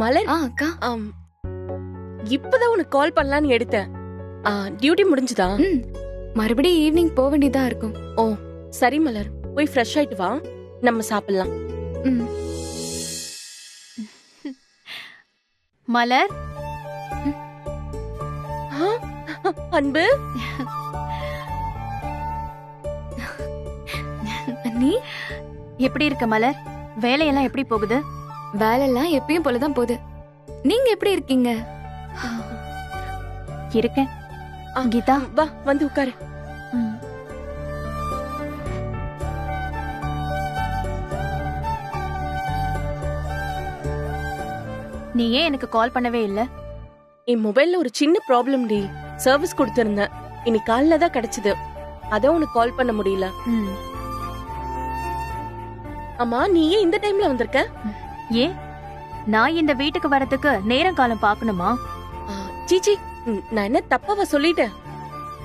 மலர், அக்கா. இப்பதான் உனக்கு கால் பண்ணலான்னு எடுத்தேன். டியூட்டி முடிஞ்சுதா? மறுபடியும் ஈவினிங் போக வேண்டியதா இருக்கும். ஓ சரி மலர், போய் ஃப்ரெஷ் ஆயிட்டு வா, நம்ம சாப்பிடலாம். மலர், அன்பு, நீ எப்படி இருக்க மலர்? வேலையெல்லாம் எப்படி போகுது? வேலையெல்லாம் எப்பயும் போலதான் போகுது. நீங்க எப்படி இருக்கீங்க? இருக்கேன். கீதா, வா வந்து உட்காரு. நீ ஏன் எனக்கு கால் பண்ணவே இல்ல? என் மொபைல்ல ஒரு சின்ன ப்ராப்ளம் டி. சர்வீஸ் கொடுத்திருந்தேன், இன்னைக்கு காலைல தான் கிடைச்சது. அதான் உனக்கு கால் பண்ண முடியல. அம்மா, நீ ஏன் இந்த டைம்ல வந்திருக்க? ஏன் நான் இந்த வீட்டுக்கு வரதுக்கு நேரம் காலம் பாக்கணுமா? சீச்சி, நான் என்ன தப்பாவா சொல்லிட்டேன்?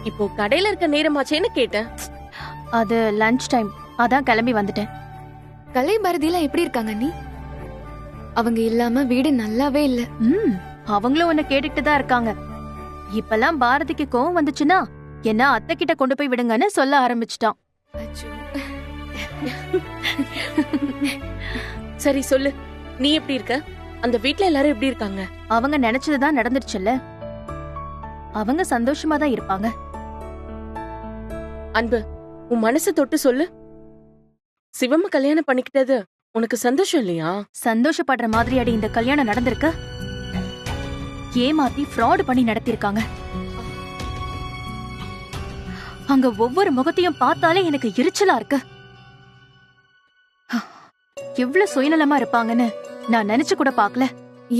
இப்போ கடையில இருக்க நேரமாச்சேன்னு கேட்டேன். அது லஞ்ச் டைம், அதான் கிளம்பி வந்துட்டேன். கலை பாரதியெல்லாம் எப்படி இருக்காங்க நீ? அவங்க இல்லாம வீடு நல்லாவே இல்ல. அவங்களும் உன்னை கேட்டுக்கிட்டு தான் இருக்காங்க. இப்பெல்லாம் பாரதிக்கு கோவம் வந்துச்சுன்னா என்ன அத்தை கிட்ட கொண்டு போய் விடுங்கன்னு சொல்ல ஆரம்பிச்சிட்டான். சரி சொல்லு, நீ எப்படி இருக்க? அந்த வீட்ல எல்லாரும் எப்படி இருக்காங்க? அவங்க நினைச்சதுதான் நடந்துருச்சுல்ல, அவங்க சந்தோஷமா தான் இருப்பாங்க. அன்பு, உன் மனசு தொட்டு சொல்லு. சிவம்ம கல்யாணம் பண்ணிக்கிட்டது உனக்கு சந்தோஷம் இல்லையா? சந்தோஷப்படுற மாதிரி அடி இந்த கல்யாணம் நடந்திருக்க? ஏமாத்தி ஃப்ராட் பண்ணி நடத்திருக்காங்க. அங்க ஒவ்வொரு முகத்தையும் பார்த்தாலே எனக்கு எரிச்சலா இருக்கு. எவ்வளவு சுயநலமா இருப்பாங்கன்னு நான் நினைச்சு கூட பாக்கல.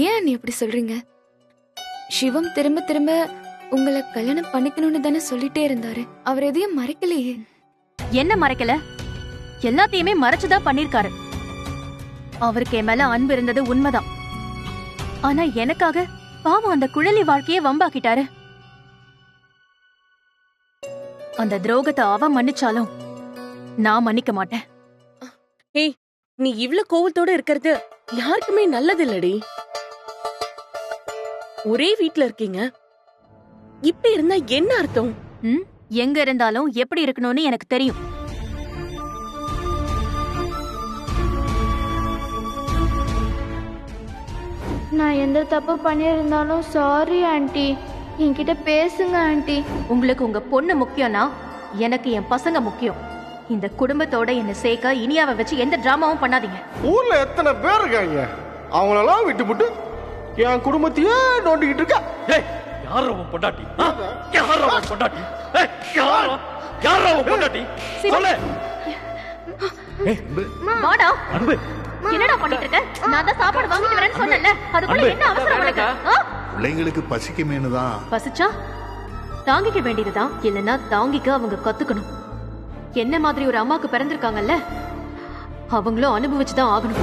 ஏன் நீ எப்படி சொல்றீங்க? சிவம் திரும்ப திரும்ப உங்களை கல்யாணம் பண்ணிக்கணும்னு தானே சொல்லிட்டே இருந்தாரு. அவர் எதையும் மறைக்கலையே. என்ன மறைக்கல? எல்லாத்தையுமே மறைச்சுதான் பண்ணிருக்காரு. அவருக்கு என் மேல அன்பு இருந்தது உண்மைதான். ஆனா எனக்காக பாவம் அந்த குழலி வாழ்க்கையே வம்பாக்கிட்டாரு. அந்த துரோகத்தை அவ மன்னிச்சாலும் நான் மன்னிக்க மாட்டேன். ஏய், நீ இவ்ளோ கோவத்தோட இருக்கிறது யாருக்குமே நல்லது இல்லடி. ஒரே வீட்ல இருக்கீங்க, இப்படி இருந்தா என்ன அர்த்தம்? எங்க இருந்தாலும் எப்படி இருக்கணும்னு எனக்கு தெரியும். நான் எந்த தப்பு பண்ணியிருந்தாலும் சாரி ஆண்டி. என்கிட்ட பேசுங்க ஆண்டி. உங்களுக்கு உங்க பொண்ணு முக்கியம்னா எனக்கு என் பசங்க முக்கியம். இந்த குடும்பத்தோட என்ன சேர்க்க இனியாவை வச்சு எந்த டிராமாவும் பண்ணாதீங்க. ஊர்ல எத்தனை பேர் இருக்காங்க, அவங்களெல்லாம் விட்டுவிட்டு என் குடும்பத்தையே நோண்டிக்கிட்டு இருக்கா. யாரோ பொண்டாட்டி, யாரோ பொண்டாட்டி, யாரோ பொண்டாட்டி சொல்லு. வாடா. என்னடா பண்ணிட்டு இருக்க? நான் தான் சாப்பாடு வாங்கிட்டு வரேன்னு சொன்னேன்ல, அதுக்குள்ள என்ன அவசரம் உனக்கு? பிள்ளைங்களுக்கு பசிக்குமேனுதான். பசிச்சா தாங்கிக்க வேண்டியதுதான், இல்லைன்னா தாங்கிக்க அவங்க கத்துக்கணும். என்ன மாதிரி ஒரு அம்மாக்கு பிறந்திருக்காங்கல்ல, அவங்களும் அனுபவிச்சுதான் ஆகணும்.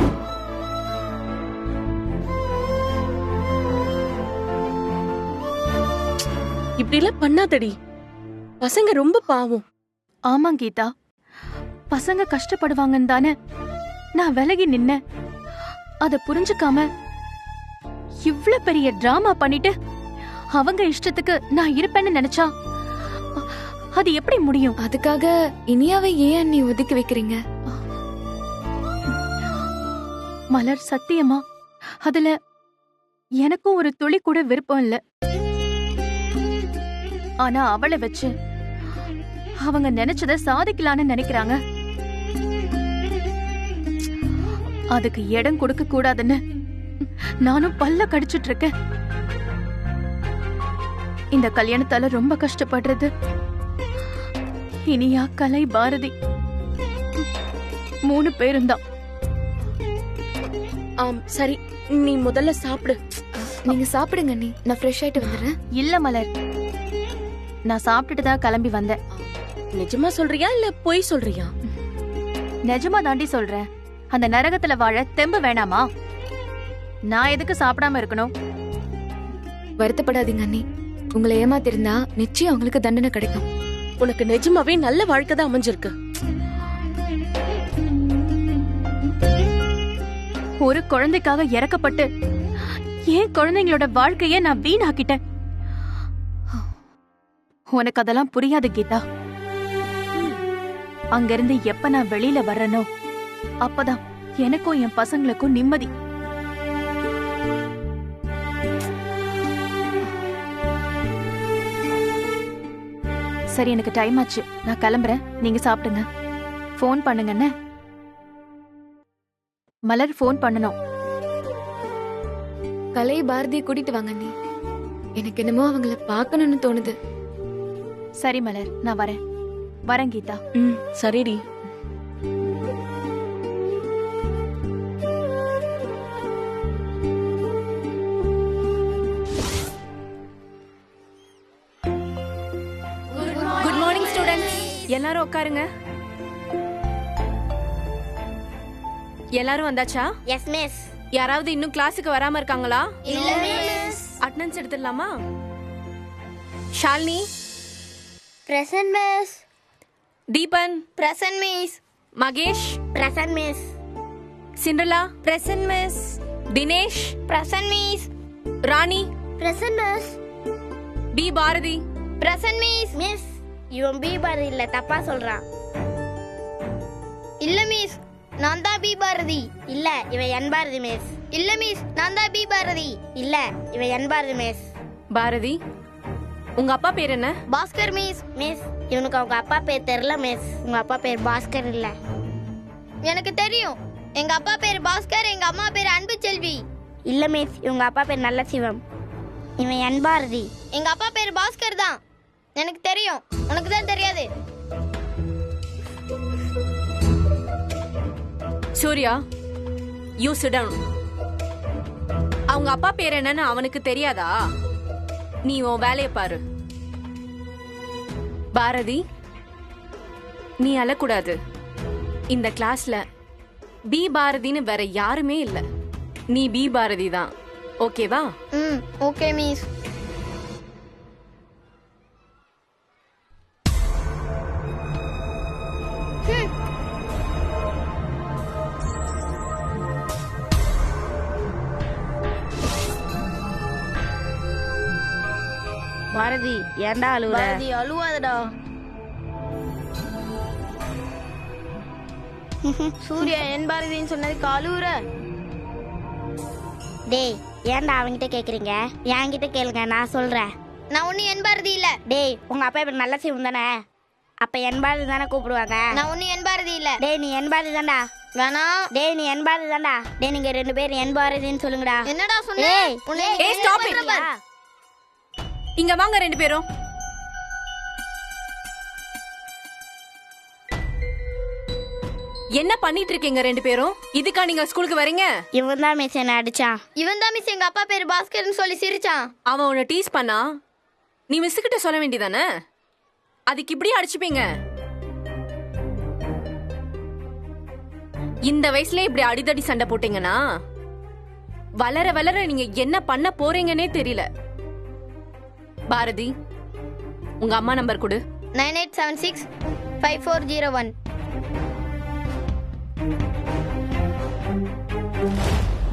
இப்படி எல்லாம் பண்ணாதடி, பசங்க ரொம்ப பாவம். ஆமா கீதா, பசங்க கஷ்டப்படுவாங்கன்னு தானே நான் விலகி நின்ன. அத புரிஞ்சுக்காம இவ்ளோ பெரிய டிராமா பண்ணிட்டு அவங்க இஷ்டத்துக்கு நான் இருப்பேன்னு நினைச்சா அது எப்படி முடியும்? அதுக்காக இனியாவை ஏன் நீ ஒதுக்கி வைக்கிறீங்க? மலர், சத்தியமா அதுல எனக்கும் ஒரு துளி கூட விருப்பம் இல்ல. ஆனா அவளை வச்சு அவங்க நினைச்சத சாதிக்கலான்னு நினைக்கிறாங்க. அதுக்கு இடம் கொடுக்க கூடாதுன்னு நானும் பல்ல கடிச்சிட்டு இருக்கேன். இந்த கல்யாணத்தால ரொம்ப கஷ்டப்படுறது இனியா, கலை, பாரதி 3 பேரும் தான். சரி, நீ முதல்ல சாப்பிடு. நீங்க சாப்பிடுங்க நீ, நான் ஃப்ரெஷ் ஆயிட்டு வந்துடுறேன். இல்ல மலர், நான் சாப்பிட்டுட்டு தான் கிளம்பி வந்தேன். நிஜமா சொல்றியா இல்ல பொய் சொல்றியா? நிஜமா தாண்டி சொல்றேன். அந்த நரகத்துல வாழ தெம்பு வேணாமா? நான் எதுக்கு சாப்பிடாம இருக்கணும்? வருத்தப்படாதீங்க அண்ணி, உங்களை ஏமாத்திருந்தா நிச்சயம் அவங்களுக்கு தண்டனை கிடைக்கும். உனக்கு நிஜமாவே நல்ல வாழ்க்கை தான் அமைஞ்சிருக்கு. ஒரு குழந்தைக்காக இறக்கப்பட்டு ஏன் குழந்தைங்களோட வாழ்க்கைய நான் வீணாக்கிட்டேன். உனக்கு அதெல்லாம் புரியாது கீதா. அங்கிருந்து எப்ப நான் வெளியில வர்றேனோ அப்பதான் எனக்கும் என் பசங்களுக்கும் நிம்மதி. சரி, எனக்கு டைம் ஆச்சு, நான் கிளம்புறேன். நீங்க சாப்பிடுங்க. ஃபோன் பண்ணுங்கன்னு. மலர் ஃபோன் பண்ணணும். கலை பாரதியை கூட்டிட்டு வாங்க நீ. எனக்கு என்னமோ அவங்கள பார்க்கணும்னு தோணுது. சரி மலர், நான் வரேன். வரேன் கீதா. சரிடி. Good morning students. எல்லாரும் உட்காருங்க. எல்லாரும் வந்தாச்சா? Yes miss. யாராவது இன்னும் கிளாஸுக்கு வராம இருக்காங்களா? இல்ல மிஸ். அட்டெண்டன்ஸ் எடுத்துடலாமா? Shalini. Present miss. Deepan. Present miss. Mahesh. Present miss. Cinderella. Present miss. Dinesh. Present miss. Rani. Present miss. B Bharathi. Present miss. Miss, இவன் பி பாரதி இல்ல, தப்பா சொல்றான். இல்ல மிஸ், நான் தான் பி பாரதி. இல்ல, இவன் என் பாரதி மிஸ். இல்ல மிஸ், நான் தான் பி பாரதி. இல்ல, இவன் என் பாரதி மிஸ். பாரதி, உங்க அப்பா பேர் என்ன? பாஸ்கர் மிஸ். மிஸ், இவனுக்கு அவங்க அப்பா பேர் தெரியல மிஸ். உங்க அப்பா பேர் பாஸ்கர் இல்ல. எனக்கு தெரியும், எங்க அப்பா பேர் பாஸ்கர், எங்க அம்மா பேர் அன்பு செல்வி. இல்ல மிஸ், இவங்க அப்பா பேர் நல்ல சிவம். இவன் என் பாரதி. எங்க அப்பா பேர் பாஸ்கர் தான். எனக்கு தெரியும், உனக்கு தான் தெரியாது. Suriya, you sit down. அவங்க அப்பா பேர் என்னன்னு அவனுக்கு தெரியாதா? நீ உன் வேலையை பாரு. பாரதி, நீ அழக்கூடாது. இந்த கிளாஸ்ல பி பாரதின்னு வேற யாருமே இல்ல. நீ பி பாரதி தான். ஓகேவா? Okay miss. பாரதி, ஏன்டா அழுவுற? பாரதி, அழுவாதடா. சூர்யா என் பாரதின்னு சொன்னதுக்கு அழுவுற? டேய், ஏன்டா அவங்கிட்ட கேக்குறீங்க? என்கிட்ட கேளுங்க, நான் சொல்றேன். நான் ஒண்ணு என் பாரதி இல்ல. டேய், உங்க அப்பா இப்ப நல்ல சிவம் தானே? அப்ப என் பாரதி தானே கூப்பிடுவாங்க. நான் ஒண்ணு என் பாரதி இல்ல. டேய், நீ என் பாரதி தான்டா. வேணாம். டேய், நீ என் பாரதி தான்டா. டேய், நீங்க ரெண்டு பேரும் என் பாரதின்னு சொல்லுங்கடா. என்னடா சொன்னே? ஏய், ஸ்டாப் இட். இங்க வாங்க ரெண்டு பேரும். என்ன பண்ணிட்டு இருக்கீங்க ரெண்டு பேரும்? இதுக்கா நீங்க ஸ்கூலுக்கு வரீங்க? இவன் தான் மிஸ் என்ன அடிச்சான். இவன் தான் மிஸ் எங்க அப்பா பேர் பாஸ்கர்னு சொல்லி சிரிச்சான். அவன் உன்னை டீஸ் பண்ணா நீ மிஸ் கிட்ட சொல்ல வேண்டியதானே? அதுக்கு இப்படி அடிச்சுப்பீங்க? இந்த வயசுல இப்படி அடிதடி சண்டை போட்டீங்கன்னா வளர வளர நீங்க என்ன பண்ண போறீங்கன்னே தெரியல. பாரதி, உங்க அம்மா நம்பர் கொடு. 98765401.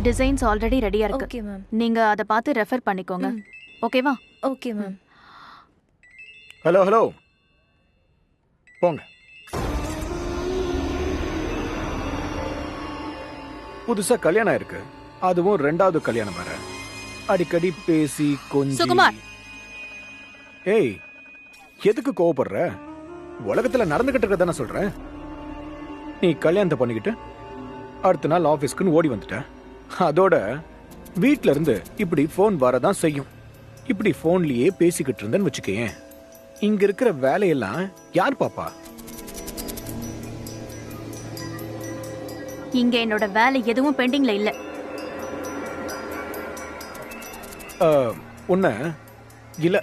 டிசைன்ஸ் ஆல்ரெடி ரெடியா இருக்கு. Okay ma'am. நீங்க அத பார்த்து ரெஃபர் பண்ணிக்கோங்க. ஓகேவா? Okay ma'am. ஹலோ ஹலோ, போங்க. புதுசா கல்யாணம் ஆயிருக்கு, அதுவும் 2வது கல்யாணம் வேற. அடிக்கடி பேசி கொஞ்சம். சுகுமார், ஏய், எதுக்கு கோவப்படுற? உலகத்துல நடந்துகிட்டு இருக்கதானே சொல்றேன். நீ கல்யாணத்தை பண்ணிக்கிட்டு அடுத்த நாள் ஆபீஸ்க்குன்னு ஓடி வந்துட்ட. அதோட வீட்ல இருந்து இப்படி போன் வரதான் செய்யும். இப்படி போன்லயே பேசிக்கிட்டு இருந்தேன்னு வச்சுக்கேன், இங்க இருக்கிற வேலையெல்லாம் யார் பாப்பா? இங்க என்னோட வேலை எதுவும் பெண்டிங்ல இல்ல. உன்ன இல்ல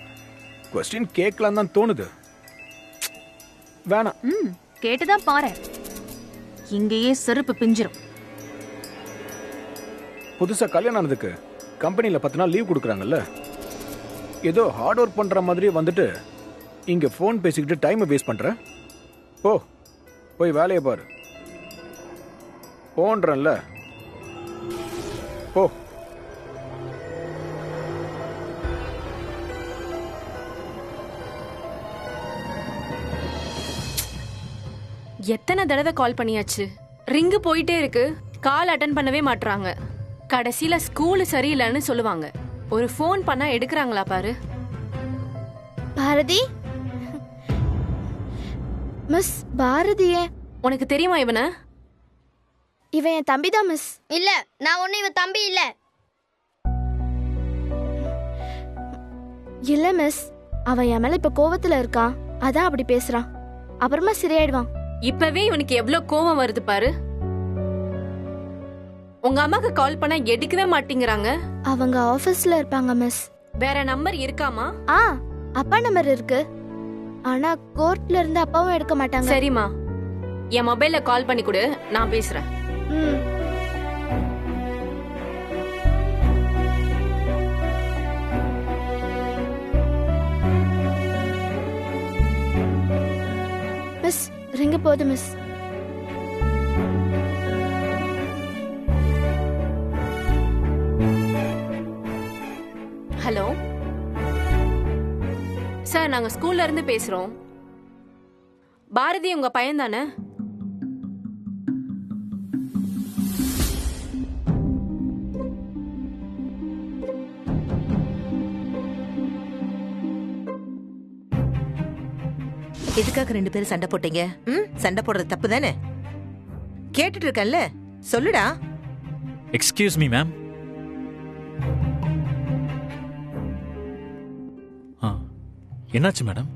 கொஸ்டின் கேட்கலாம் தான் தோணுது. வேணாம். கேட்டுதான் பாரு, இங்கேயே செருப்பு பிஞ்சிரும். புதுசா கல்யாணம் ஆனதுக்கு கம்பெனில 10 நாள் லீவ் கொடுக்குறாங்கல்ல, ஏதோ ஹார்ட் ஒர்க் பண்ற மாதிரி வந்துட்டு இங்க போன் பேசிக்கிட்டு டைம் வேஸ்ட் பண்ற. ஓ, போய் வேலையை பாரு. போன்றல்ல, ஓ. எத்தனை தடவை கால் பண்ணியாச்சு, ரிங்கு போயிட்டே இருக்கு, கால் அட்டன் பண்ணவே மாட்றாங்க. கடைசியில ஸ்கூல் சரியில்லைன்னு சொல்லுவாங்க. ஒரு ஃபோன் பண்ணா எடுக்கிறாங்களா பாரு. பாரதி மிஸ், பாரதியே உனக்கு தெரியுமா இவன? இவன் என் தம்பி தான் மிஸ். இல்ல, நான் ஒண்ணு இவ தம்பி இல்ல. இல்ல மிஸ், அவன் என் மேல இப்ப கோவத்துல இருக்கான், அதான் அப்படி பேசுறான். அப்புறமா சரியாயிடுவான். இப்பவே இவனுக்கு எவ்வளவு கோவம் வருது பாரு. உங்க அம்மாக்கு கால் பண்ணா எடுக்கவே மாட்டேங்கிறாங்க. அவங்க ஆபீஸ்ல இருப்பாங்க மிஸ். வேற நம்பர் இருக்காமா? அப்பா நம்பர் இருக்கு, ஆனா கோர்ட்ல இருந்து அப்பாவும் எடுக்க மாட்டாங்க. சரிம்மா, என் மொபைல்ல கால் பண்ணி கொடு, நான் பேசுறேன். மிஸ், ரிங்க போகுது மிஸ். ஹலோ சார், நாங்க ஸ்கூல்ல இருந்து பேசுறோம். பாரதி உங்க பையன் தானே? எதுக்காக 2 பேரும் சண்டை போட்டீங்க? சண்டை போடுறது தப்பு தானே? கேட்டுட்டு இருக்கேன்ல, சொல்லுடா. Excuse me ma'am. என்னாச்சு மேடம்?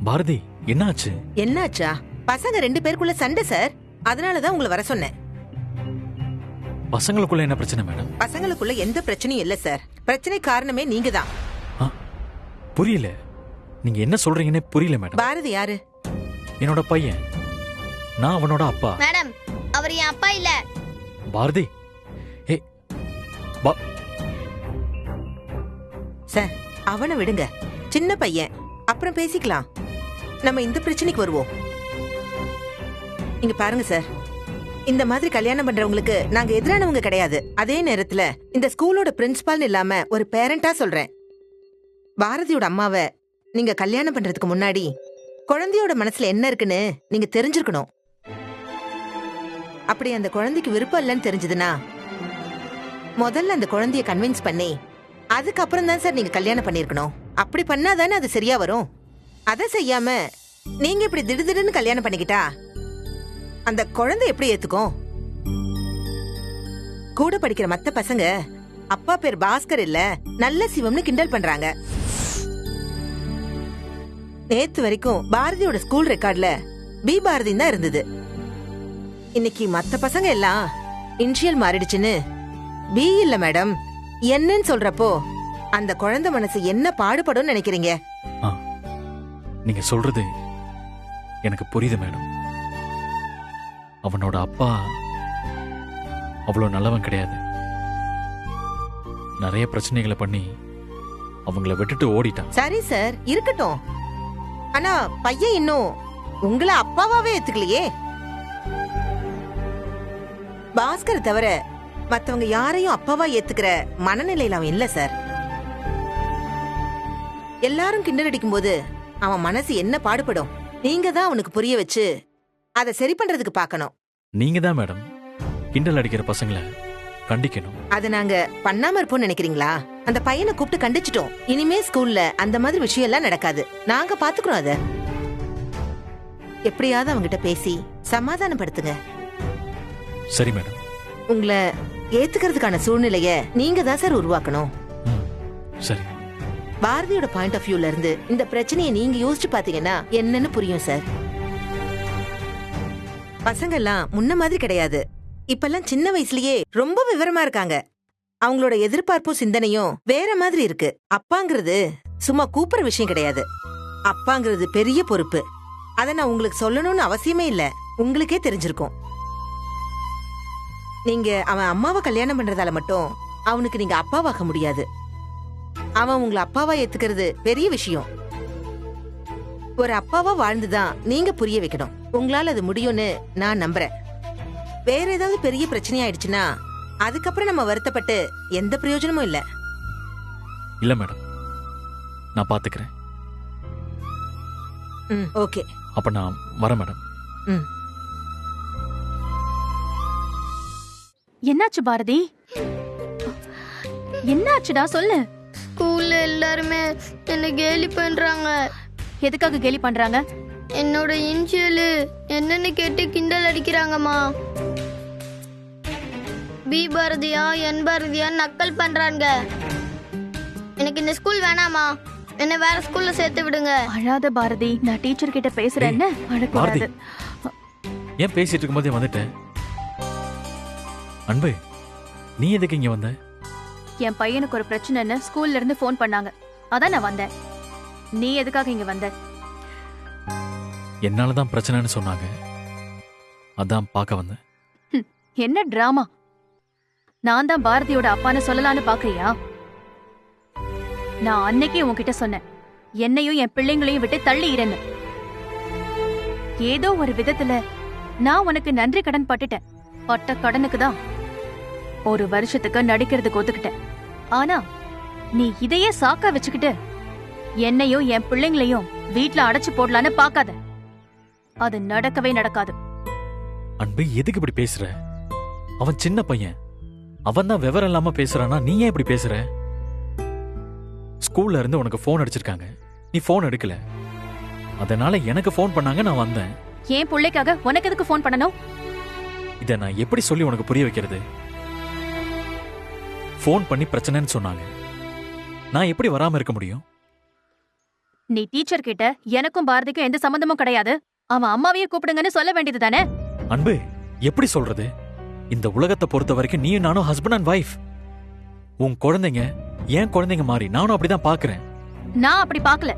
பாரதி என்னாச்சு? என்னாச்சா? பசங்க 2 பேருக்குள்ள சண்டை சார், அதனாலதான் உங்களை வர சொன்னேன். பசங்களுக்குள்ள என்ன பிரச்சனை மேடம்? பசங்களுக்குள்ள எந்த பிரச்சனையும் இல்ல சார், பிரச்சனை காரணமே நீங்க தான். புரியல, நீங்க என்ன சொல்றீங்கன்னே புரியல மேடம். பாரதி யாரு? என்னோட பையன், நான் அவனோட அப்பா. மேடம், அவர் என் அப்பா இல்ல. பாரதி, ஏ சார், அவனை விடுங்க, சின்ன பையன், அப்புறம் பேசிக்கலாம். நம்ம இந்த பிரச்சனைக்கு வருவோம். இங்க பாருங்க சார், இந்த மாதிரி கல்யாணம் பண்றவங்களுக்கு நாங்க எதிரானவங்க கிடையாது. அதே நேரத்துல இந்த ஸ்கூலோட பிரின்சிபால்னு இல்லாம ஒரு பேரண்டா சொல்றேன். பாரதியோட அம்மாவை நீங்க கல்யாணம் பண்றதுக்கு முன்னாடி குழந்தையோட மனசுல என்ன இருக்குன்னு நீங்க தெரிஞ்சிருக்கணும். அப்படி அந்த குழந்தைக்கு விருப்பம் இல்லைன்னு தெரிஞ்சதுன்னா முதல்ல அந்த குழந்தைய கன்வின்ஸ் பண்ணி அதுக்கப்புறம் தான் சார் நீங்க கல்யாணம் பண்ணிருக்கணும். அப்படி பண்ணாதானே அது சரியா வரும். அதை செய்யாம நீங்க இப்படி திடுதிடுன்னு கல்யாணம் பண்ணிக்கிட்டா அந்த குழந்தை எப்படி ஏத்துக்கும்? கூட படிக்கிற மத்த பசங்க அப்பா பேர் பாஸ்கர் இல்ல நல்ல சிவம்னு கிண்டல் பண்றாங்க. நேத்து வரைக்கும் பாரதியோட ஸ்கூல் ரெக்கார்ட்ல பி பாரதி தான் இருந்தது. இன்னைக்கு மத்த பசங்க எல்லாம் இனிஷியல் மாறிடுச்சுன்னு பி இல்ல மேடம் என்னன்னு சொல்றப்போ அந்த குழந்தை மனசு என்ன பாடுபடும் நினைக்கிறீங்க? நீங்க சொல்றது எனக்கு புரியுது மேடம். அவனோட அப்பா அவ்வளவு நல்லவன் கிடையாது. நிறைய பிரச்சனைகளை பண்ணி அவங்கள விட்டுட்டு ஓடிட்டான். சரி சார், இருக்கட்டும். ஆனா பையன் இன்னும் உங்களை அப்பாவாவே ஏத்துக்கலையே. பாஸ்கர் தவிர மத்தவங்க யாரையும் அப்பாவா ஏத்துக்கிற மனநிலையில அவன் இல்ல சார். எல்லாரும் கிண்டல் அடிக்கும் போது அவன் மனசு என்ன பாடுபடும் நீங்க தான் அவனுக்கு புரிய வச்சு அதை சரி பண்றதுக்கு பார்க்கணும். நீங்க தான் மேடம் கிண்டல் அடிக்கிற பசங்களை கண்டிக்கணும். அதை நாங்க பண்ணாம இருப்போம்னு நினைக்கிறீங்களா? அந்த பையனை கூப்பிட்டு கண்டிச்சிட்டோம். இனிமே ஸ்கூல்ல அந்த மாதிரி விஷயம் எல்லாம் நடக்காது. நாங்க பாத்துக்கிறோம். அத எப்படியாவது அவங்கிட்ட பேசி சமாதானப்படுத்துங்க. சரி மேடம். உங்களை ஏத்துக்கிறதுக்கான சூழ்நிலைய நீங்க தான் சார் உருவாக்கணும். சரி. பாரதியோட பாயிண்ட் ஆஃப் வியூல இருந்து இந்த பிரச்சனையை நீங்க யோசிச்சு பாத்தீங்கன்னா என்னன்னு புரியும் சார். பசங்க எல்லாம் முன்ன மாதிரி கிடையாது. இப்பெல்லாம் சின்ன வயசுலயே ரொம்ப விவரமா இருக்காங்க. அவங்களோட எதிர்பார்ப்பும் சிந்தனையும் வேற மாதிரி இருக்கு. அப்பாங்கிறது சும்மா கூப்பிடுற விஷயம் கிடையாது. அப்பாங்கிறது பெரிய பொறுப்பு. அத நான் உங்களுக்கு சொல்லணும்னு அவசியமே இல்ல, உங்களுக்கே தெரிஞ்சிருக்கும். நீங்க அவன் அம்மாவை கல்யாணம் பண்றதால மட்டும் அவனுக்கு நீங்க அப்பாவாக முடியாது. அவன் உங்களை அப்பாவா ஏத்துக்கிறது பெரிய விஷயம். ஒரு அப்பாவா வாழ்ந்துதான் நீங்க புரிய வைக்கணும். உங்களால அது முடியும்னு நான் நம்புறேன். வேற ஏதாவது பெரிய பிரச்சனை ஆயிடுச்சுன்னா அதுக்கப்புறம் நம்ம வருத்தப்பட்டு எந்த பிரயோஜனமும் இல்ல. இல்ல மேடம், நான் பாத்துக்கிறேன். ஓகே. அப்ப நான் வரேன் மேடம். என்னாச்சு பாரதி? என்னாச்சுடா சொல்லு. ஸ்கூல்ல எல்லாருமே என்ன கேலி பண்றாங்க. எதுக்காக கேலி பண்றாங்க? என்னோட இனிஷியல் என்னன்னு கேட்டு கிண்டல் அடிக்கிறாங்கம்மா. பி பாரதியா என் பாரதியா நக்கல் பண்றாங்க. எனக்கு இந்த ஸ்கூல் வேணாமா, என்ன வேற ஸ்கூல்ல சேர்த்து விடுங்க. அழாத பாரதி, நான் டீச்சர் கிட்ட பேசுறேன்னு அழக்கூடாது. ஏன் பேசிட்டு இருக்கும்போதே வந்துட்டேன்? அன்பு, நீ எதுக்கு இங்க வந்த? என் பையனுக்கு ஒரு பிரச்சனைன்னு ஸ்கூல்ல இருந்து போன் பண்ணாங்க, அதான் நான் வந்தேன். நீ எதுக்காக இங்க வந்த? என்னாலதான் பிரச்சனைன்னு சொன்னாங்க, அதான் பார்க்க வந்தேன். என்ன டிராமா? நான் தான் பாரதியோட அப்பான்னு சொல்லலான்னு பாக்குறியா? நான் அன்னைக்கே உன்கிட்ட சொன்னேன், என்னையும் என் பிள்ளைங்களையும் விட்டு தள்ளி இருன்னு. ஏதோ ஒரு விதத்துல நான் உனக்கு நன்றி கடன் பட்டுட்டேன். பட்ட கடனுக்கு தான் 1 வருஷத்துக்கு நடிக்கிறதுக்கு ஒத்துக்கிட்டேன். ஆனா நீ இதையே சாக்கா வச்சுக்கிட்டு என்னையும் என் பிள்ளைங்களையும் வீட்ல அடைச்சு போடலான்னு பாக்காத. அது நடக்கவே நடக்காது. அன்பு, எதுக்கு இப்படி பேசுற? அவன் சின்ன பையன், அவன் தான் விவரம் இல்லாம பேசுறானா? நீ ஏன் இப்படி பேசுற? ஸ்கூல்ல இருந்து உனக்கு போன் அடிச்சிருக்காங்க, நீ போன் எடுக்கல, அதனால எனக்கு போன் பண்ணாங்க, நான் வந்தேன். ஏன் பிள்ளைக்காக உனக்கு எதுக்கு போன் பண்ணணும்? இத நான் எப்படி சொல்லி உனக்கு புரிய வைக்கிறது? போன் பண்ணி பிரச்சனைன்னு சொன்னாங்க, நான் எப்படி வராம இருக்க முடியும்? நீ டீச்சர் கிட்ட எனக்கும் பாரதிக்கும் எந்த சம்பந்தமும் கிடையாது, அவன் அம்மாவையே கூப்பிடுங்கன்னு சொல்ல வேண்டியது தானே? அன்பு, எப்படி சொல்றது? இந்த உலகத்தை பொறுத்த வரைக்கும் நீயும் நானும் ஹஸ்பண்ட் அண்ட் வைஃப். உன் குழந்தைங்க என் குழந்தைங்க மாதிரி நானும் அப்படிதான் பாக்குறேன். நான் அப்படி பார்க்கல.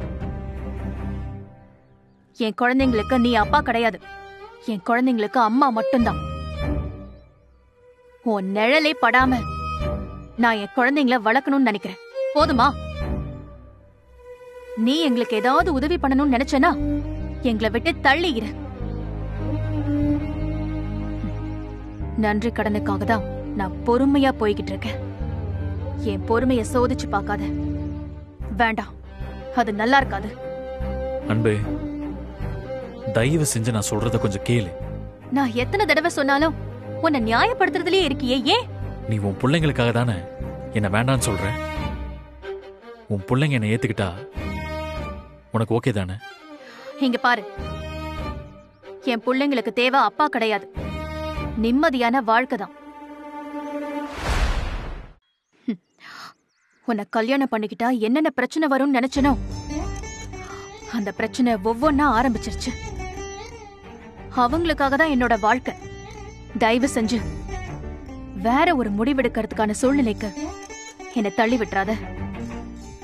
என் குழந்தைங்களுக்கு நீ அப்பா கிடையாது, என் குழந்தைங்களுக்கு அம்மா மட்டும்தான். உன் நிழலே படாம நான் என் குழந்தைங்களை வளர்க்கணும்னு நினைக்கிறேன், போதுமா? நீ எங்களுக்கு ஏதாவது உதவி பண்ணணும்னு நினைச்சனா எங்களை விட்டு தள்ளி இரு. நன்றி கடனுக்காக தான் நான் பொறுமையா போய்கிட்டு இருக்கேன். என் பொறுமைய சோதிச்சு பார்க்காத. வேண்டாம், அது நல்லா இருக்காது. அன்பு, தயவு செஞ்சு நான் சொல்றத கொஞ்சம் கேளு. நான் எத்தனை தடவை சொன்னாலும் உன்னை நியாயப்படுத்துறதுலயே இருக்கியே, ஏன்? நீ உன் பிள்ளைங்களுக்காக தானே என்ன வேண்டான்னு சொல்ற. உன் பிள்ளைங்க என்ன ஏத்துக்கிட்டா உனக்கு ஓகே தானே? இங்க பாரு, என் பிள்ளைங்களுக்கு தேவை அப்பா கிடையாது, நிம்மதியான வாழ்க்கை தான். உன்னை கல்யாணம் பண்ணிக்கிட்டா என்னென்ன பிரச்சனை வரும்னு நினைச்சனோ அந்த பிரச்சனை ஒவ்வொன்னா ஆரம்பிச்சிருச்சு. அவங்களுக்காக தான் என்னோட வாழ்க்கை. தயவு செஞ்சு வேற ஒரு முடிவெடுக்கிறதுக்கான சூழ்நிலைக்கு என்னை தள்ளி விட்டுறாத.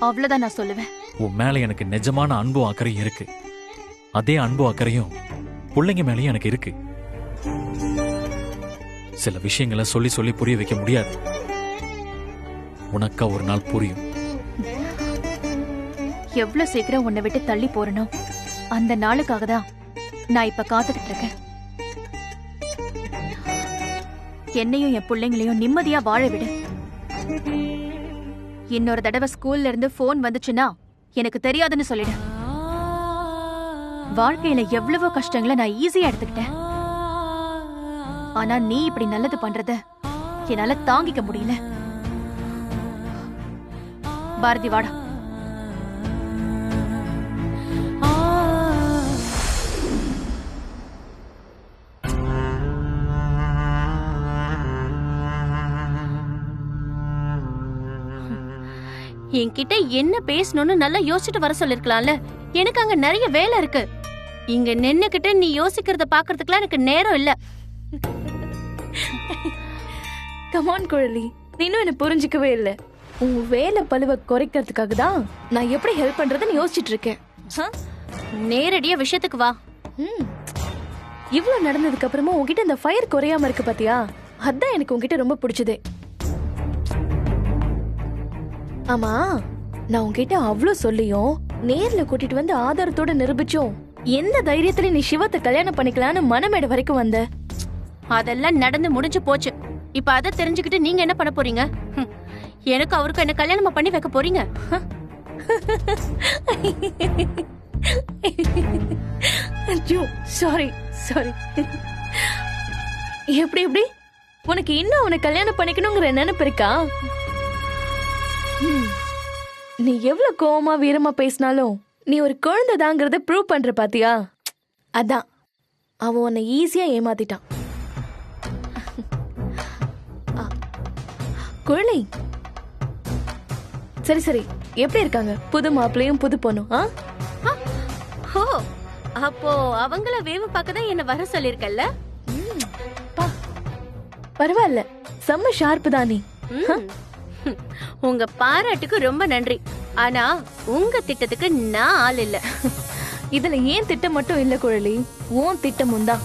அவ்வளவுதான் நான் சொல்லுவேன். உன் மேல எனக்கு நிஜமான அன்பும் அக்கறையும் இருக்கு. அதே அன்பும் அக்கறையும் பிள்ளைங்க மேலயும் எனக்கு இருக்கு. சில விஷயங்களை சொல்லி சொல்லி புரிய வைக்க முடியாது. உனக்கா ஒரு நாள் புரியும். எவ்வளவு சீக்கிரம் உன்னை விட்டு தள்ளி போறனோ அந்த நாளுக்காக தான் நான் இப்ப காத்துக்கிட்டு இருக்கேன். என்னையும் என் பிள்ளைங்களையும் நிம்மதியா வாழ விடு. இன்னொரு தடவை ஸ்கூல்ல இருந்து போன் வந்துச்சுன்னா எனக்கு தெரியாதுன்னு சொல்லிடு. வாழ்க்கையில எவ்வளவோ கஷ்டங்களை நான் ஈஸியா எடுத்துக்கிட்டேன். ஆனா நீ இப்படி நல்லது பண்றத என்னால தாங்கிக்க முடியல. பாரதி, வாடா. என்கிட்ட என்ன பேசணும்னு நல்லா யோசிச்சுட்டு வர சொல்லிருக்கலாம்ல. எனக்கு அங்க நிறைய வேலை இருக்கு. இங்க நின்னுக்கிட்டு நீ யோசிக்கிறத பாக்குறதுக்குலாம் எனக்கு நேரம் இல்ல. கமான் குழலி, நீனும் என்ன புரிஞ்சிக்கவே இல்ல. உன் வேலை பழுவை குறைக்கிறதுக்காக தான் நான் எப்படி ஹெல்ப் பண்றதுன்னு யோசிச்சுட்டு இருக்கேன். நேரடியா விஷயத்துக்கு வா. இவ்வளவு நடந்ததுக்கு அப்புறமா உன்கிட்ட இந்த ஃபயர் குறையாம இருக்கு பாத்தியா? அதான் எனக்கு உன்கிட்ட ரொம்ப பிடிச்சதே. ஆமா, நான் உன்கிட்ட அவ்வளவு சொல்லியும் நேர்ல கூட்டிட்டு வந்து ஆதாரத்தோட நிரூபிச்சோம் எந்த தைரியத்துல நீ சிவத்தை கல்யாணம் பண்ணிக்கலான்னு மனமேட வரைக்கும் வந்த? அதெல்லாம் நடந்து முடிஞ்சு போச்சு. இப்ப அதை தெரிஞ்சுக்கிட்டு நீங்க என்ன பண்ண போறீங்க? எனக்கு அவருக்கு என்ன கல்யாணமா பண்ணி வைக்க போறீங்க? Sorry sorry. எப்படி எப்படி உனக்கு இன்னும் அவனை கல்யாணம் பண்ணிக்கணுங்கிற நினைப்பு இருக்கா? நீ எவ்வளவு கோவமா வீரமா பேசினாலும் நீ ஒரு குழந்தைதாங்கிறத ப்ரூவ் பண்ற பாத்தியா? அதான் அவன் உன்னை ஈஸியா ஏமாத்திட்டான். குழலை, சரி சரி, எப்படி இருக்காங்க புது மாப்பிள்ளையும் புது பொண்ணும்? ஓ, அப்போ அவங்கள வேவு பார்க்கதான் என்ன வர சொல்லிருக்கல்ல? பரவாயில்ல, செம்ம ஷார்ப்பு தான் நீ. உங்க பாராட்டுக்கு ரொம்ப நன்றி. ஆனா உங்க திட்டத்துக்கு நான் ஆள் இல்ல. இதுல ஏன் திட்டம் மட்டும் இல்ல குழலி, உன் திட்டமும் தான்.